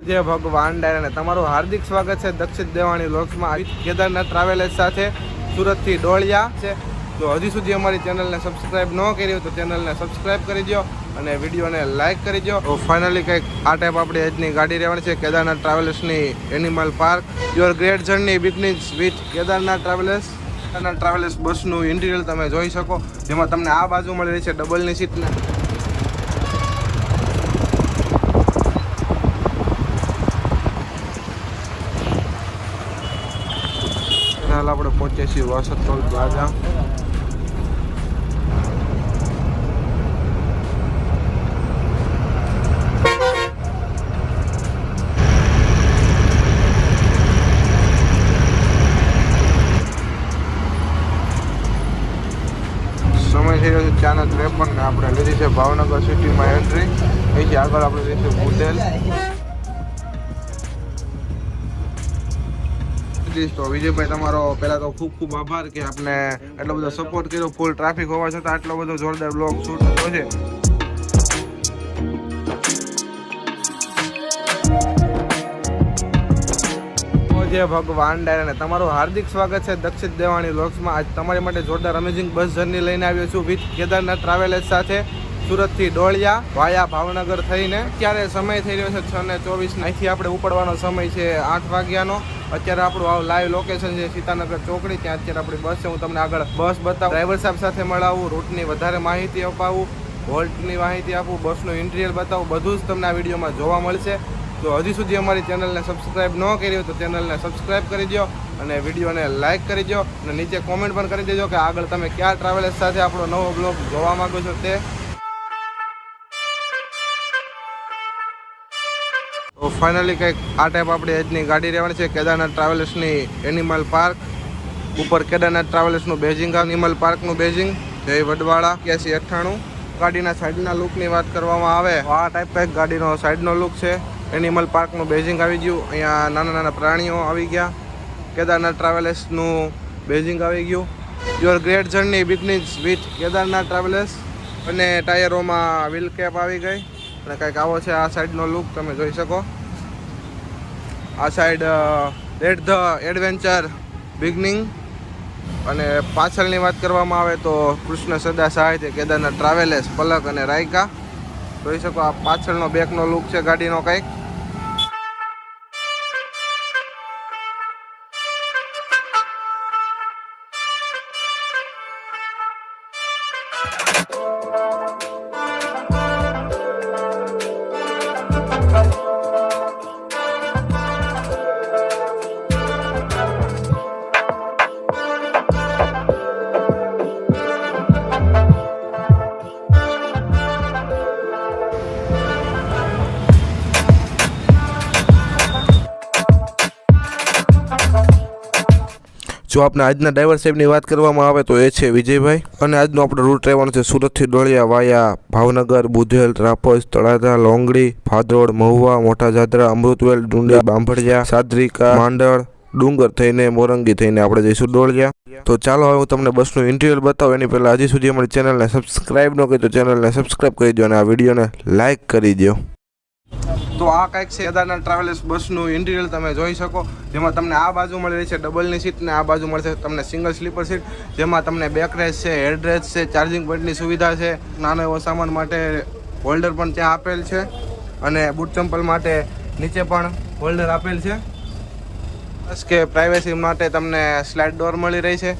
જય ભગવાન ડાયરાને તમારું હાર્દિક સ્વાગત છે દક્ષિત દેવાણી વ્લોગ્સમાં. કેદારનાથ ટ્રાવેલર્સ સાથે સુરતથી ડોળિયા છે. તો હજી સુધી અમારી ચેનલને સબસ્ક્રાઈબ ન કરી હોય તો ચેનલને સબસ્ક્રાઈબ કરી દો અને વિડીયોને લાઇક કરી દો. તો ફાઇનલી કંઈક આ ટાઈપ આપણી આજની ગાડી રહેવાની છે કેદારનાથ ટ્રાવેલર્સની animal park. Your great journey beginnings with Kedarnath travellers. Kedarnath travellers બસનું ઇન્ટિરિયર તમે જોઈ શકો, જેમાં તમને આ બાજુ મળી રહી છે ડબલની સીટને. હાલ આપણે પહોંચીએ છીએ વાસદ ટોલ પ્લાઝા. સમય થઈ રહ્યો છે 4:53 ને આપણે લીધી છે ભાવનગર સિટીમાં એન્ટ્રી. અહીંથી આગળ આપણે જઈશું બુધેલ. તો વિજયભાઈ, તમારો પહેલા તો ખૂબ ખૂબ આભાર કે આપણે એટલો બધો સપોર્ટ કર્યો. ફૂલ ટ્રાફિક હોવા છતાં આટલો બધો જોરદાર બ્લોગ શૂટ થયો છે. જય ભગવાન ડાયરાને તમારું હાર્દિક સ્વાગત છે દક્ષિત દેવાણી વ્લોગ્સમાં. આજ તમારી માટે જોરદાર અમેઝિંગ બસ જર્ની લઈને આવ્યો છું વિથ કેદારનાથ ટ્રાવેલર્સ સાથે સુરતથી ડોળિયા વાયા ભાવનગર થઈને. અત્યારે સમય થઈ રહ્યો છે 6:24. અહીંથી આપણે ઉપડવાનો સમય છે 8 વાગ્યાનો. અત્યારે આપણું લાઈવ લોકેશન છે સીતાનગર ચોકડી. ત્યાં અત્યારે આપણી બસ છે. હું તમને આગળ બસ બતાવું, ડ્રાઈવર સાહેબ સાથે મળાવું, રૂટની વધારે માહિતી અપાવું, હોલ્ટની માહિતી આપું, બસનું ઇન્ટિરિયર બતાવું. બધું જ તમને આ વિડીયોમાં જોવા મળશે. તો હજી સુધી અમારી ચેનલને સબસ્ક્રાઈબ ન કરી હોય તો ચેનલને સબસ્ક્રાઈબ કરી દો અને વિડીયોને લાઇક કરી દો અને નીચે કોમેન્ટ પણ કરી દેજો કે આગળ તમે કયા ટ્રાવેલર્સ સાથે આપણો નવો બ્લોગ જોવા માંગો છો તે. તો ફાઇનલી કંઈક આ ટાઈપ આપણી આજની ગાડી રહેવાની છે કેદારનાથ ટ્રાવેલર્સની એનિમલ પાર્ક. ઉપર કેદારનાથ ટ્રાવેલર્સનું બેઝિંગ, એનિમલ પાર્કનું બેઝિંગ. જય વડવાળા 8198. ગાડીના સાઈડના લુકની વાત કરવામાં આવે આ ટાઈપ કંઈક ગાડીનો સાઈડનો લુક છે. એનિમલ પાર્કનું બેઝિંગ આવી ગયું. અહીંયા નાના નાના પ્રાણીઓ આવી ગયા. કેદારનાથ ટ્રાવેલર્સનું બેઝિંગ આવી ગયું. Your great journey beginnings with Kedarnath travellers. અને ટાયરોમાં વ્હીલ કેપ આવી ગઈ અને કંઈક આવો છે આ સાઈડનો લુક, તમે જોઈ શકો. આ side late the adventure beginning. અને પાછળની વાત કરવામાં આવે તો કૃષ્ણ સદા સહાય કેદારનાથ ટ્રાવેલર્સ પલક અને રાયકા. જોઈ શકો આ પાછળનો બેકનો લુક છે ગાડીનો કંઈક. જો આપણે આજના ડ્રાઈવર સાહેબની વાત કરવામાં આવે તો એ છે વિજયભાઈ. અને આજનો આપણો રૂટ રહેવાનો છે સુરતથી ડોળિયા વાયા ભાવનગર, બુધેલ, રાપોસ, તળાજા, લોંગડી, ભાદરોડ, મહુવા, મોટા જાદરા, અમૃતવેલ, ડુંડિયા, બાંભડિયા, સાદરિકા, માંડળ, ડુંગર થઈને મોરંગી થઈને આપણે જઈશું ડોળિયા. તો ચાલો હવે હું તમને બસનું ઇન્ટિરિયર બતાવું. એની પહેલાં હજી સુધી અમારી ચેનલને સબસ્ક્રાઈબ ન કરી તો ચેનલને સબસ્ક્રાઈબ કરી દો અને આ વિડીયોને લાઇક કરી દો. તો આ કંઈક છે કેદારનાથ ટ્રાવેલર્સ બસનું ઇન્ટિરિયર, તમે જોઈ શકો. જેમાં તમને આ બાજુ મળી રહી છે ડબલની સીટ ને આ બાજુ મળશે તમને સિંગલ સ્લીપર સીટ. જેમાં તમને બેકરેસ્ટ છે, હેડરેસ્ટ છે, ચાર્જિંગ પોઈન્ટની સુવિધા છે, નાનો એવો સામાન માટે હોલ્ડર પણ ત્યાં આપેલ છે અને બૂટ ચંપલ માટે નીચે પણ હોલ્ડર આપેલ છે. બસ કે પ્રાઇવેસી માટે તમને સ્લાઇડ ડોર મળી રહી છે.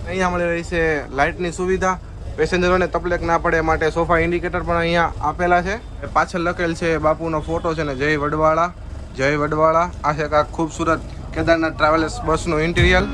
અહીંયા મળી રહી છે લાઇટની સુવિધા. પેસેન્જરોને તકલીફ ના પડે માટે સોફા ઇન્ડિકેટર પણ અહીંયા આપેલા છે. પાછળ લખેલ છે બાપુનો ફોટો છે ને જય વડવાળા, જય વડવાળા. આ છે કાંઈક ખૂબસૂરત કેદારનાથ ટ્રાવેલર્સ બસનું ઇન્ટિરિયર.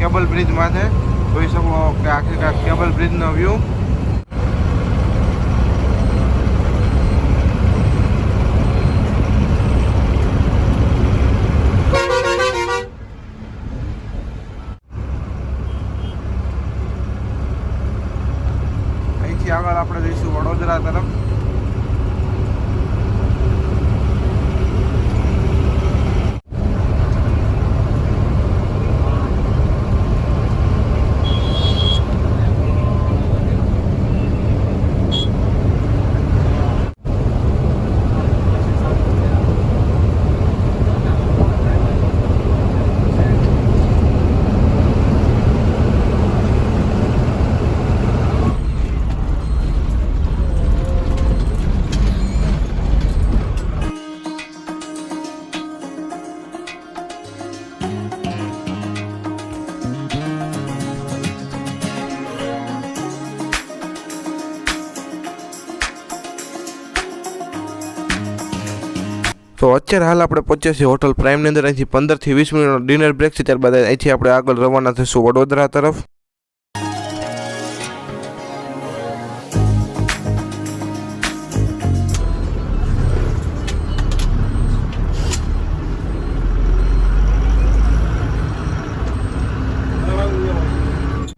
કેબલ બ્રિજ માથે જોઈ શકો કે આખી કેબલ બ્રિજનો વ્યૂ. અહીંથી આગળ આપણે જઈશું વડોદરા તરફ. તો અત્યારે હાલ આપણે પહોંચ્યા છીએ હોટલ પ્રાઇમની અંદર. અહીંથી 15 થી 20 મિનિટનો ડિનર બ્રેક છે. ત્યારબાદ અહીંથી આપણે આગળ રવાના થઈશું વડોદરા તરફ.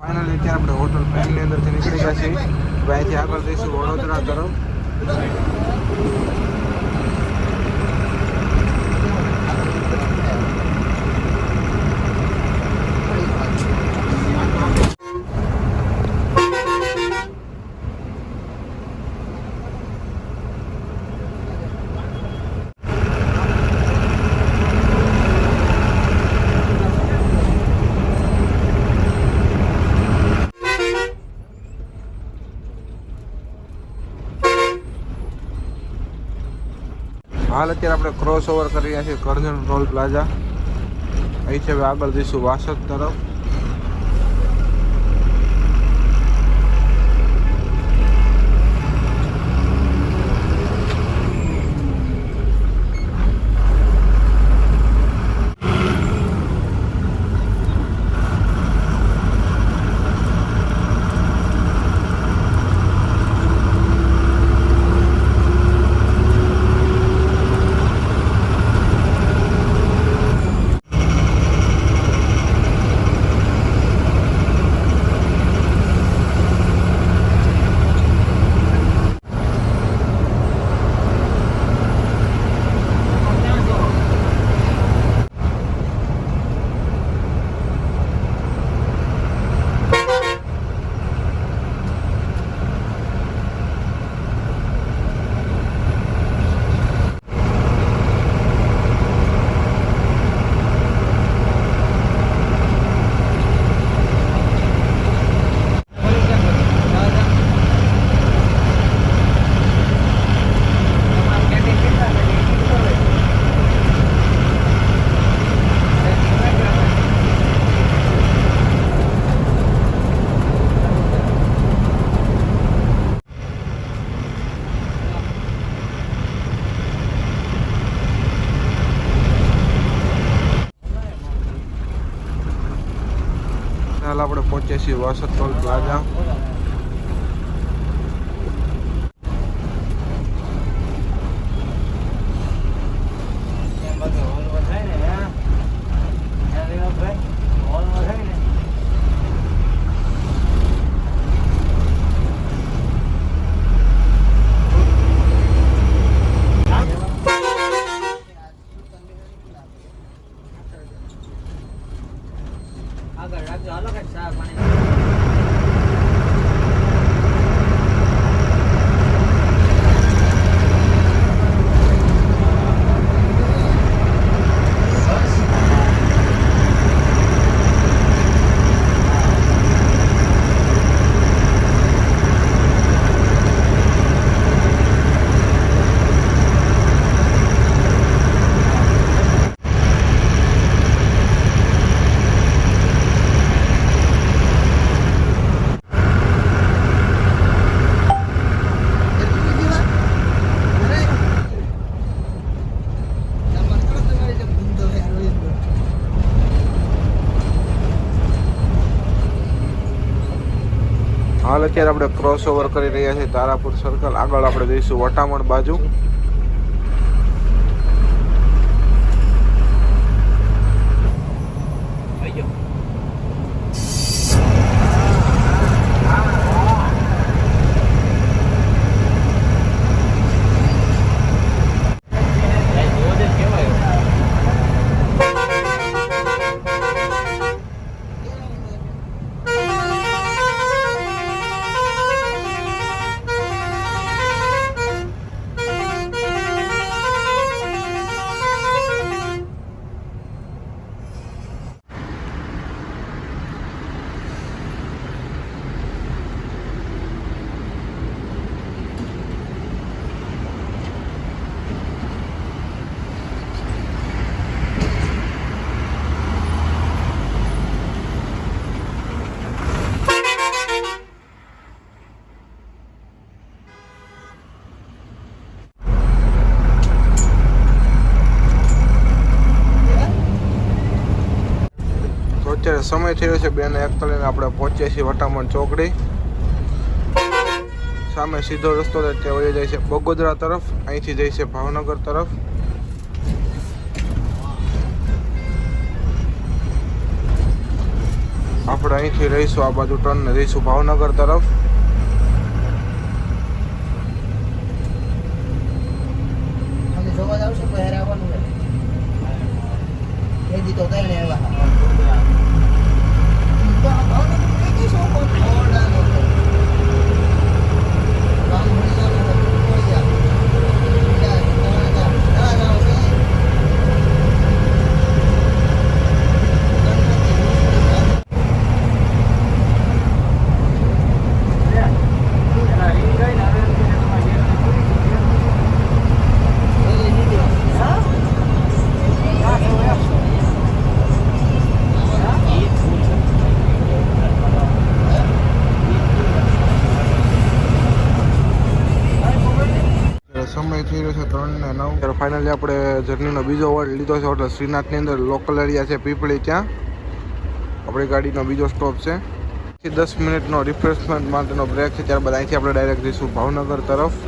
ફાઇનલી અત્યારે આપણે હોટલ પ્રાઇમની અંદરથી નીકળી ગયા છીએ. અહીંથી આગળ જઈશું વડોદરા તરફ. હાલ અત્યારે આપણે ક્રોસ ઓવર કરી રહ્યા છીએ કરજણ ટોલ પ્લાઝા. અહીંથી હવે આગળ જઈશું વાસદ તરફ. હાલ આપણે પહોંચ્યા છીએ વાસદ ટોલ પ્લાઝા. આગળ રાખજો હાલો કે ચા પાણી હાલ અત્યારે આપણે ક્રોસ ઓવર કરી રહ્યા છીએ તારાપુર સર્કલ. આગળ આપણે જઈશું વટામણ બાજુ. અત્યારે સમય થયો છે 2:41 ને આપણે પહોંચ્યા છીએ વટામણ ચોકડી. સામે સીધો રસ્તો ત્યાં વહી જાય છે બગોદરા તરફ, અહીંથી જાય છે ભાવનગર તરફ. આપણે અહીંથી રહીશું આ બાજુ ટર્ન ને જઈશું ભાવનગર તરફ. સમય થઈ રહ્યો છે 3:09. ફાઇનલી આપણે જર્નીનો બીજો વર્ડ લીધો છે હોટલ શ્રીનાથની અંદર. લોકલ એરિયા છે પીપળી, ત્યાં આપણી ગાડીનો બીજો સ્ટોપ છે. 10 મિનિટનો રિફ્રેશમેન્ટ માટેનો બ્રેક છે. ત્યારબાદ અહીંથી આપણે ડાયરેક્ટ જઈશું ભાવનગર તરફ.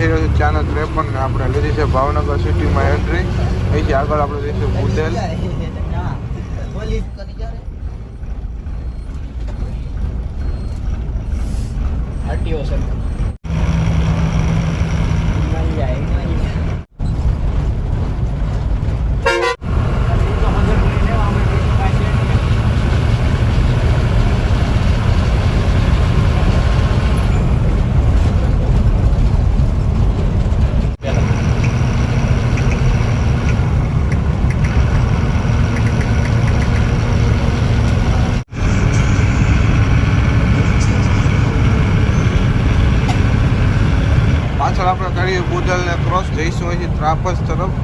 થઈ રહ્યો છે 4:53 ને આપણે લીધી છે ભાવનગર સિટીમાં એન્ટ્રી. અહીંથી આગળ આપણે જઈશું બુધેલ. પોલીસ કરી જાય આરટીઓ સર પાછળ આપણે કરીએ બુધેલને ક્રોસ જઈશું અહીંથી ત્રાપજ તરફ.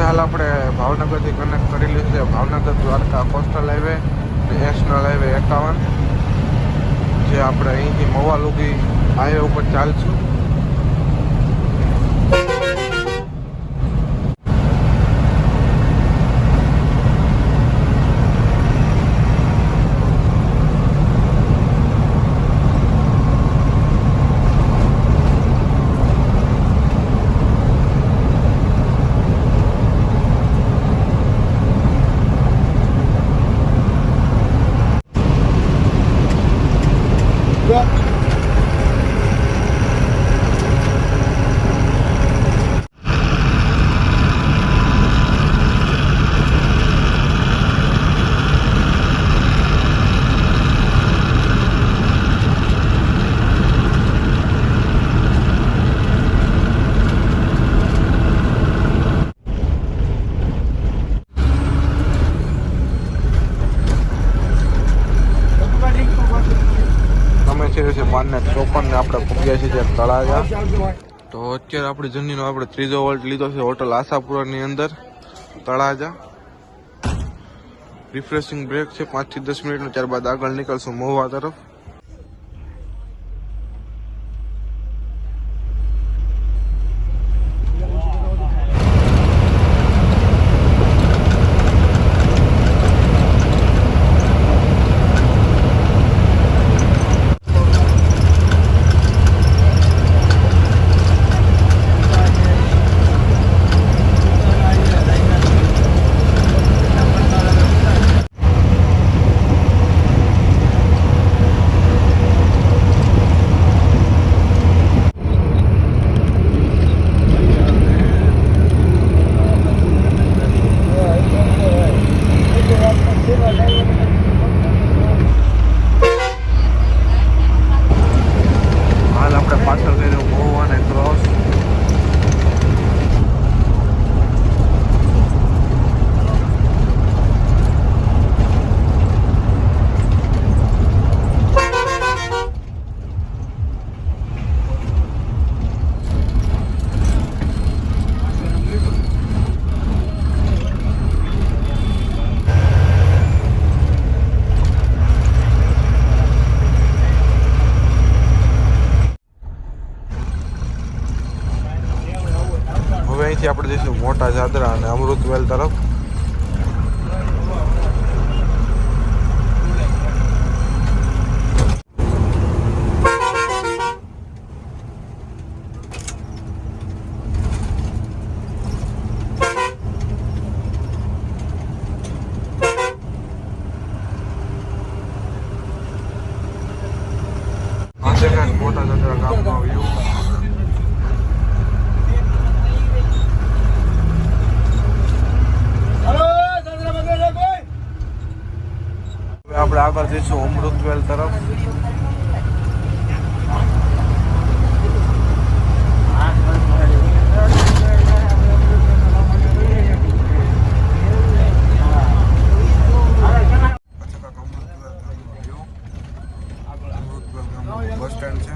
હાલ આપણે ભાવનગરથી કનેક્ટ કરેલું છે Bhavnagar Dwarka coastal highway, national highway 51, જે આપણે અહીંથી મવાલુગી હાઈવે ઉપર ચાલશું. છે 5:54 ને આપણે પહોંચ્યા છીએ તળાજા. તો અત્યારે આપણી જર્નીનો આપણે ત્રીજો વોલ્ટ લીધો છે હોટલ આશાપુરાની અંદર તળાજા. રિફ્રેશિંગ બ્રેક છે 5 થી 10 મિનિટનો. ત્યારબાદ આગળ નીકળશું મહુવા તરફ. હાલ આપણે પાછળ જઈને મહુવાને ક્રોસ. હવે અહીંથી આપણે જઈશું મોટા જાદરા અને અમૃતવેલ તરફ. આ છે કાંઈક મોટા જાદરા ગામનો વ્યૂ. આપણે આગળ જઈશું અમૃતવેલ તરફ. બસ સ્ટેન્ડ છે.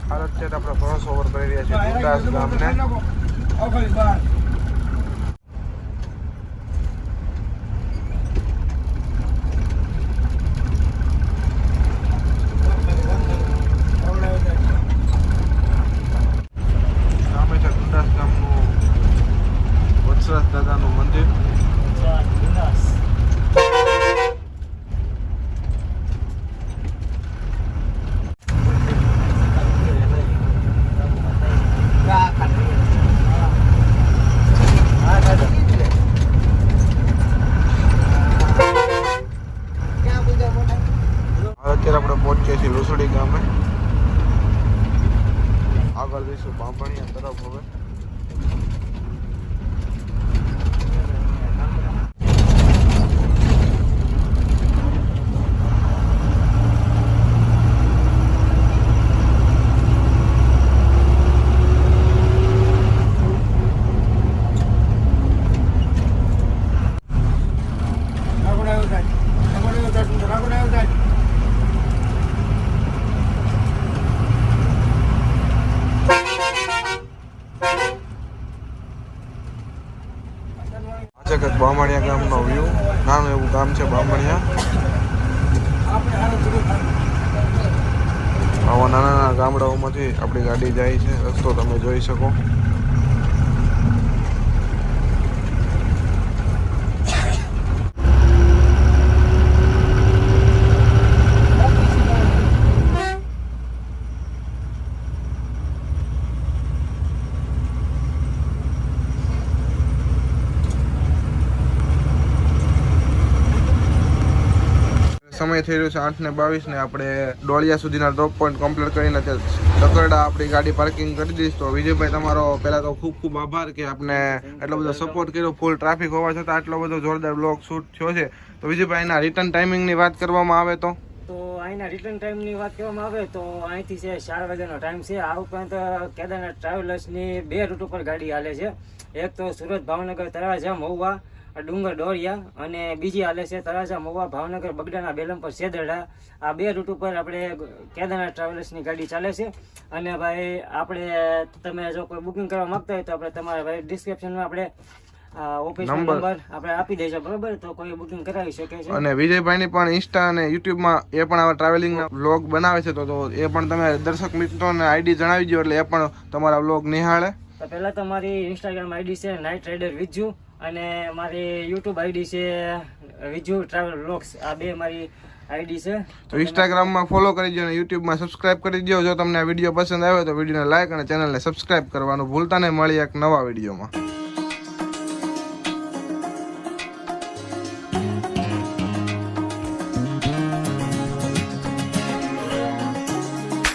હાલ અત્યારે આપણે ક્રોસ ઓવર કરી રહ્યા છીએ દુદાસ ગામને. સામે છે દુદાસ ગામનું વત્સરાજ દાદાનું મંદિર. અત્યારે આપણે પહોંચીએ છીએ લુસડી ગામે. આગળ જઈશું બાંભણિયા તરફ હવે. બામણિયા ગામનો વ્યૂ. નાનું એવું ગામ છે બામણિયા. આવા નાના નાના ગામડાઓમાંથી આપણી ગાડી જાય છે. રસ્તો તમે જોઈ શકો. સમય થઈ રહ્યો છે 8:22 ને આપણે ડોળિયા સુધીના ડ્રોપ પોઈન્ટ કમ્પ્લીટ કરીને તકરડા આપણી ગાડી પાર્કિંગ કરી દઈશ. તો વિજયભાઈ તમારો પહેલાં તો ખૂબ ખૂબ આભાર કે આપણે એટલો બધો સપોર્ટ કર્યો. ફૂલ ટ્રાફિક હોવા છતાં આટલો બધો જોરદાર બ્લોગ શૂટ થયો છે. તો વિજયભાઈ એના રિટર્ન ટાઈમિંગની વાત કરવામાં આવે તો અહીંના રિટર્ન ટાઈમની વાત કરવામાં આવે તો અહીંથી છે 4 વાગ્યાનો ટાઈમ છે. આ ઉપરાંત કેદારનાથ ટ્રાવેલર્સની 2 રૂટ ઉપર ગાડી હાલે છે. એક તો સુરત ભાવનગર તળાજા મહુવા ડુંગર ડોરિયા અને બીજી હાલે છે તળાજા મહુવા ભાવનગર બગડાના બેલમપર સેદરડા. આ 2 રૂટ ઉપર આપણે કેદારનાથ ટ્રાવેલર્સની ગાડી ચાલે છે. અને ભાઈ આપણે તમે જો કોઈ બુકિંગ કરવા માંગતા હોય તો આપણે તમારા ભાઈ ડિસ્ક્રિપ્શનમાં આપણે ઓફિસ નંબર આપણે આપી દઈશું, બરોબર? તો કોઈ બુકિંગ કરાવી શકે છે. અને વિજયભાઈની પણ ઇન્સ્ટા અને યુટ્યુબમાં એ પણ આવા ટ્રાવેલિંગના વ્લોગ બનાવે છે. તો એ પણ તમે દર્શક મિત્રોને આઈડી જણાવી દો એટલે એ પણ તમારા વ્લોગ નિહાળે. તો પહેલાં તો મારી ઇન્સ્ટાગ્રામ આઈડી છે નાઇટ રાઇડર વિજુ અને મારી યુટ્યુબ આઈડી છે વિજુ ટ્રાવેલ વ્લોગ્સ. આ 2 મારી આઈડી છે. તો ઇન્સ્ટાગ્રામમાં ફોલો કરી દો અને યુટ્યુબમાં સબસ્ક્રાઇબ કરી દો. જો તમને આ વિડીયો પસંદ આવ્યો તો વિડીયોને લાઈક અને ચેનલને સબસ્ક્રાઇબ કરવાનું ભૂલતા નહીં. મળી એક નવા વિડીયોમાં.